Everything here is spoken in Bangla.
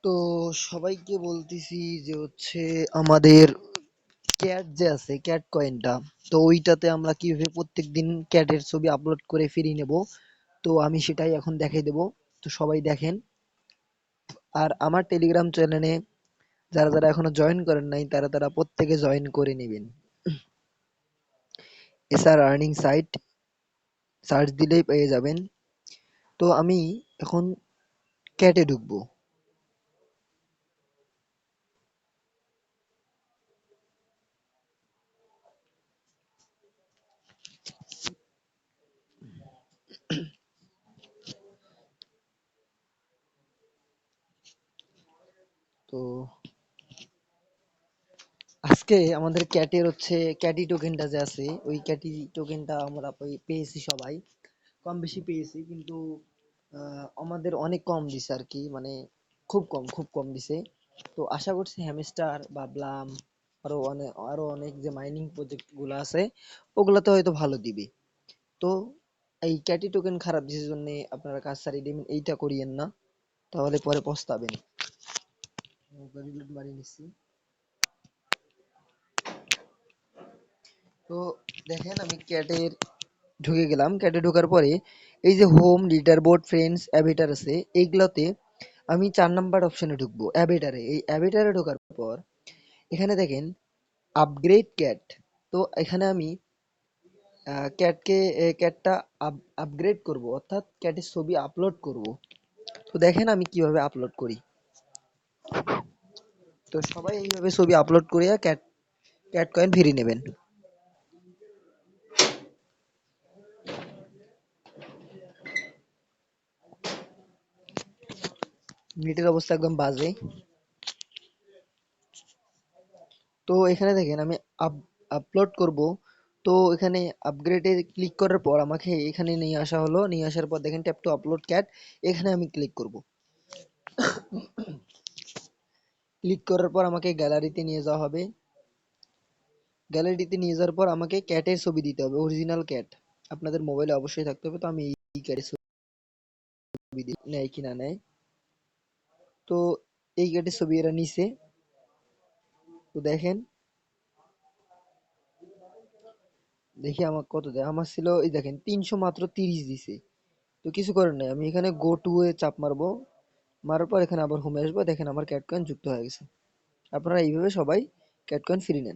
তো সবাইকে বলতেছি যে হচ্ছে আমাদের ক্যাট যে আছে ক্যাট কয়েনটা, তো ওইটাতে আমরা কিভাবে প্রত্যেকদিন ক্যাটের ছবি আপলোড করে ফ্রি নেব। তো আমি সেটাই এখন দেখাই দেব। তো সবাই দেখেন। আর আমার টেলিগ্রাম চ্যানেলে যারা যারা এখনো জয়েন করেন নাই তারা তারা প্রত্যেকে জয়েন করে নেবেন। এসআর আর্নিং সাইট সার্চ দিলেই পেয়ে যাবেন। তো আমি এখন ক্যাটে ঢুকবো। তো আজকে আমাদের ক্যাটের হচ্ছে ক্যাটি টোকেনটা যে আছে ওই ক্যাটি টোকেনটা আমরা পেয়েছি সবাই, কম বেশি পেয়েছি, কিন্তু আমাদের অনেক কম দিছে আর কি, মানে খুব কম দিছে। তো আশা করছি হ্যামস্টার বা ব্লাম আরো অনেক যে মাইনিং প্রজেক্ট গুলো আছে ওগুলাতে হয়তো ভালো দিবে। তো এই ক্যাটি টোকেন খারাপ দিছে জন্য আপনারা কাজ ছাড়িয়ে দিবেন, এইটা করিয়েন না, তাহলে পরে পস্তাবেন। রিলোড মারিয়ে নিচ্ছি। তো দেখেন আমি ক্যাটের ঢুকে গেলাম। ক্যাটে ঢোকার পরে এই যে home, leader board, friends, Avatar আছে এইগুলাতে আমি 4 নাম্বার অপশনে ঢুকবো, অ্যাভেটারে। এই অ্যাভেটারে ঢোকার পর এখানে দেখেন আপগ্রেড ক্যাট। তো এখানে আমি ক্যাটটা আপগ্রেড করব, অর্থাৎ ক্যাটের ছবি আপলোড করব। তো দেখেন আমি কিভাবে আপলোড করি। তো সবাই এইভাবে ছবি আপলোড করিয়া ক্যাট ক্যাট কয়েন ফ্রি নেবেন। নেটের অবস্থা একদম বাজে। তো এখানে দেখেন আমি আপলোড করব। তো এখানে আপগ্রেডে ক্লিক করার পর আমাকে এখানে নিয়ে আসা হলো, নিয়ে আসার পর দেখেন ট্যাপ টু আপলোড ক্যাট, এখানে আমি ক্লিক করব। ক্লিক করার পর আমাকে গ্যালারিতে নিয়ে যাওয়া হবে। গ্যালারিতে নিয়ে যাওয়ার পর আমাকে ক্যাটের ছবি দিতে হবে, অরিজিনাল ক্যাট আপনাদের মোবাইলে অবশ্যই থাকতে হবে। তো আমি এই ক্যাটের ছবি দিই, নেয় কি না নেয়। তো এই ক্যাটের ছবি এরা নিছে। তো দেখেন, দেখি আমার কত দেয়। আমার ছিল এই দেখেন 330 দিছে। তো কিছু করার নাই, আমি এখানে গো টু এ চাপ মারবো। মারার পর এখানে আবার হোমে আসবো, দেখেন আমার ক্যাট কয়েন যুক্ত হয়ে গেছে। আপনারা এইভাবে সবাই ক্যাট কয়েন ফ্রি নেন।